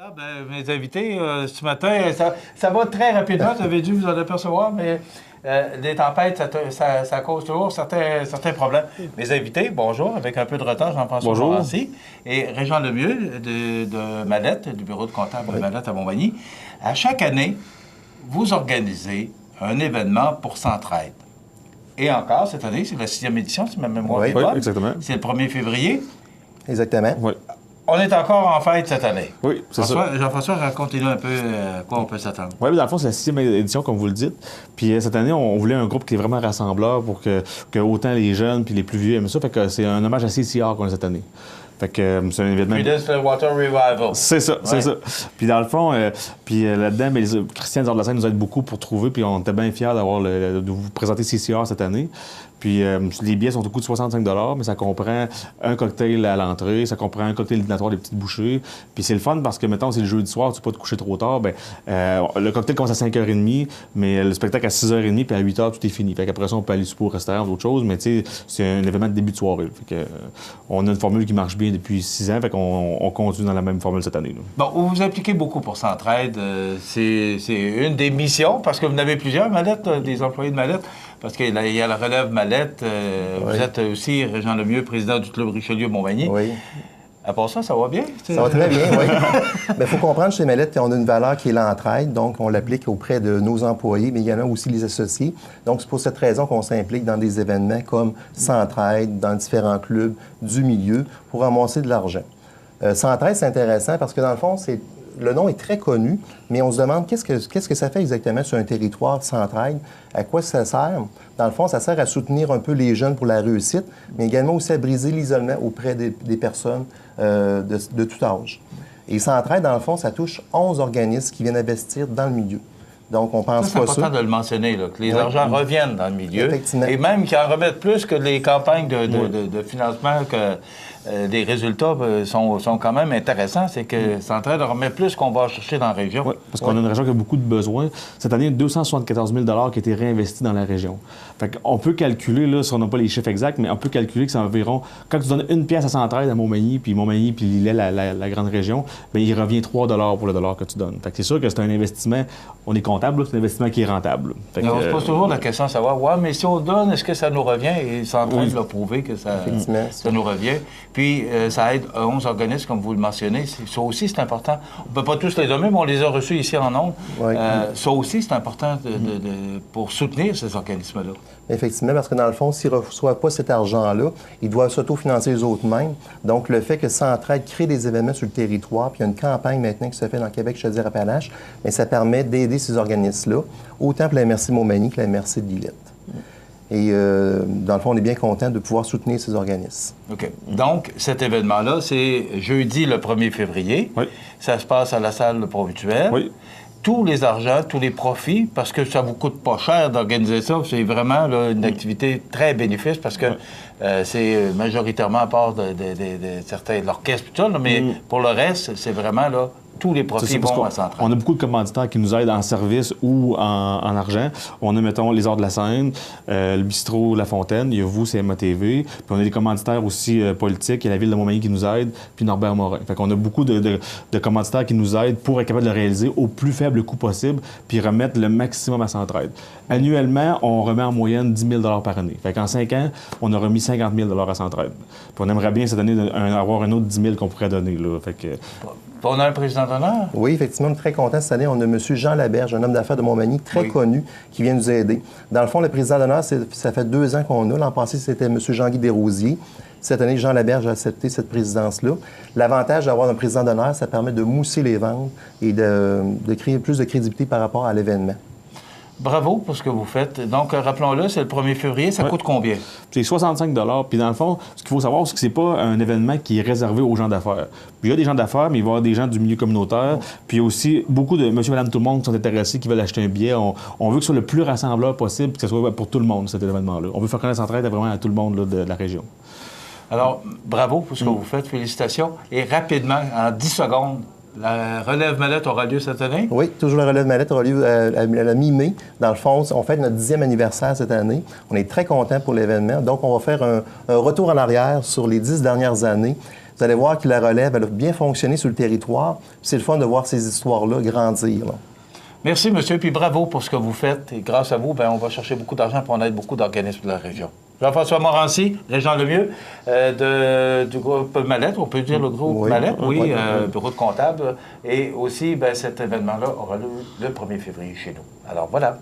Ah ben, mes invités, ce matin, ça va très rapidement, vous avez dû vous en apercevoir, mais les tempêtes, ça cause toujours certains problèmes. Mes invités, bonjour, avec un peu de retard, Jean-François Morancy et Régent Lemieux de Mallette, du bureau de comptable de Mallette à Montmagny. À chaque année, vous organisez un événement pour Centraide. Et encore, cette année, c'est la 6e édition, si ma mémoire est bonne. Oui, exactement. C'est le 1er février. Exactement. Oui. On est encore en fête cette année. Oui, c'est ça. Jean-François, racontez-nous un peu à quoi on peut s'attendre. Oui, dans le fond, c'est la 6e édition, comme vous le dites. Puis cette année, on voulait un groupe qui est vraiment rassembleur pour que autant les jeunes puis les plus vieux aiment ça. Fait que c'est un hommage à CCR qu'on a cette année. Fait que c'est un événement. Creedence Water Revival. C'est ça, c'est ça. Puis dans le fond, là-dedans, Christian de la scène nous aide beaucoup pour trouver, puis on était bien fiers de vous présenter CCR cette année. Puis les billets sont au coût de 65 $, mais ça comprend un cocktail à l'entrée, ça comprend un cocktail dînatoire des petites bouchées. Puis c'est le fun parce que, mettons, c'est le jeudi soir, tu peux pas te coucher trop tard. Le cocktail commence à 5h30, mais le spectacle à 6h30, puis à 8h, tout est fini. Fait qu'après ça, on peut aller souper au restaurant, d'autres choses, mais tu sais, c'est un événement de début de soirée. Fait que, on a une formule qui marche bien depuis 6 ans, fait qu'on continue dans la même formule cette année. Là. Bon, vous vous impliquez beaucoup pour Centraide. C'est une des missions, parce que vous en avez plusieurs, Mallette, des employés de Mallette. Parce qu'il y a la relève Mallette. Vous êtes aussi, Régent Lemieux, président du Club Richelieu-Montmagny. Oui. À part ça va bien? Ça va très bien, oui. Il faut comprendre chez Mallette qu'on a une valeur qui est l'entraide, donc on l'applique auprès de nos employés, mais il y en a aussi les associés. Donc c'est pour cette raison qu'on s'implique dans des événements comme Centraide, dans différents clubs du milieu, pour ramasser de l'argent. Centraide, c'est intéressant parce que dans le fond, le nom est très connu, mais on se demande qu'est-ce que ça fait exactement sur un territoire Centraide, à quoi ça sert. Dans le fond, ça sert à soutenir un peu les jeunes pour la réussite, mais également aussi à briser l'isolement auprès des personnes de tout âge. Et Centraide, dans le fond, ça touche 11 organismes qui viennent investir dans le milieu. Donc, on pense pas ça. C'est important de le mentionner, là, que les argents reviennent dans le milieu. Effectivement. Et même qu'ils en remettent plus que les campagnes de financement, que les résultats sont quand même intéressants. C'est que Centraide remet plus qu'on va chercher dans la région. Oui, parce qu'on a une région qui a beaucoup de besoins. Cette année, 274 000 $ qui a été réinvestis dans la région. Fait qu'on peut calculer, là, si on n'a pas les chiffres exacts, mais on peut calculer que c'est environ... Quand tu donnes une pièce à Centraide, à Montmagny, puis Lillet, la grande région, bien, il revient 3 $ pour le dollar que tu donnes. Fait que c'est sûr que c'est un investissement... On est comptable, c'est un investissement qui est rentable. Fait que, on se pose toujours la question de savoir, ouais, mais si on donne, est-ce que ça nous revient? Et Centraide l'a prouvé que ça nous revient. Puis, ça aide 11 organismes, comme vous le mentionnez. Ça aussi, c'est important. On ne peut pas tous les nommer, mais on les a reçus ici en ondes. Oui. Ça aussi, c'est important pour soutenir ces organismes-là. Effectivement, parce que dans le fond, s'ils ne reçoivent pas cet argent-là, ils doivent s'autofinancer eux-mêmes. Donc, le fait que Centraide crée des événements sur le territoire, puis il y a une campagne maintenant qui se fait dans Québec, Chaudière-Appalaches, mais ça permet d'aider ces organismes-là, autant pour la MRC Montmagny que la MRC de Lillette. Et dans le fond, on est bien content de pouvoir soutenir ces organismes. OK. Donc, cet événement-là, c'est jeudi le 1er février. Oui. Ça se passe à la salle Pont-Mutuel. Oui. Tous les argents, tous les profits, parce que ça vous coûte pas cher d'organiser ça, c'est vraiment là, une activité très bénéfice, parce que c'est majoritairement à part de certains de l'orchestre, tout ça, là, mais pour le reste, c'est vraiment là. Tous les profits vont à Centraide. On a beaucoup de commanditaires qui nous aident en service ou en argent. On a, mettons, les Arts de la Seine, le bistrot La Fontaine, il y a vous, c'est MATV. Puis on a des commanditaires aussi politiques, il y a la Ville de Montmagny qui nous aide, puis Norbert Morin. Fait qu'on a beaucoup de commanditaires qui nous aident pour être capable de le réaliser au plus faible coût possible, puis remettre le maximum à Centraide. Annuellement, on remet en moyenne 10 000 $ par année. Fait qu'en 5 ans, on a remis 50 000 $ à Centraide. Puis on aimerait bien cette année avoir un autre 10 000 qu'on pourrait donner. Là. Fait que... On a un président d'honneur? Oui, effectivement, on est très content. Cette année, on a M. Jean Laberge, un homme d'affaires de Montmagny très connu, qui vient nous aider. Dans le fond, le président d'honneur, ça fait 2 ans qu'on a. L'an passé, c'était M. Jean-Guy Desrosiers. Cette année, Jean Laberge a accepté cette présidence-là. L'avantage d'avoir un président d'honneur, ça permet de mousser les ventes et de créer plus de crédibilité par rapport à l'événement. Bravo pour ce que vous faites. Donc, rappelons-le, c'est le 1er février. Ça coûte combien? C'est 65 $. Puis, dans le fond, ce qu'il faut savoir, c'est que c'est pas un événement qui est réservé aux gens d'affaires. Puis, il y a des gens d'affaires, mais il va y avoir des gens du milieu communautaire. Puis, il y a aussi beaucoup de monsieur, madame, tout le monde qui sont intéressés, qui veulent acheter un billet. On veut que ce soit le plus rassembleur possible, que ce soit pour tout le monde, cet événement-là. On veut faire connaître Centraide vraiment à tout le monde là, de la région. Alors, bravo pour ce que vous faites. Félicitations. Et rapidement, en 10 secondes, la relève Mallette aura lieu cette année? Oui, toujours la relève Mallette aura lieu à la mi-mai. Dans le fond, on fête notre 10e anniversaire cette année. On est très contents pour l'événement. Donc, on va faire un retour en arrière sur les 10 dernières années. Vous allez voir que la relève, elle a bien fonctionné sur le territoire. C'est le fun de voir ces histoires-là grandir. Là. Merci, monsieur, puis bravo pour ce que vous faites. Et grâce à vous, bien, on va chercher beaucoup d'argent pour en aide beaucoup d'organismes de la région. Jean-François Morancy, Régent Lemieux, du groupe Mallette, on peut dire le groupe Mallette, bureau de comptable. Et aussi, bien, cet événement-là aura lieu le 1er février chez nous. Alors voilà.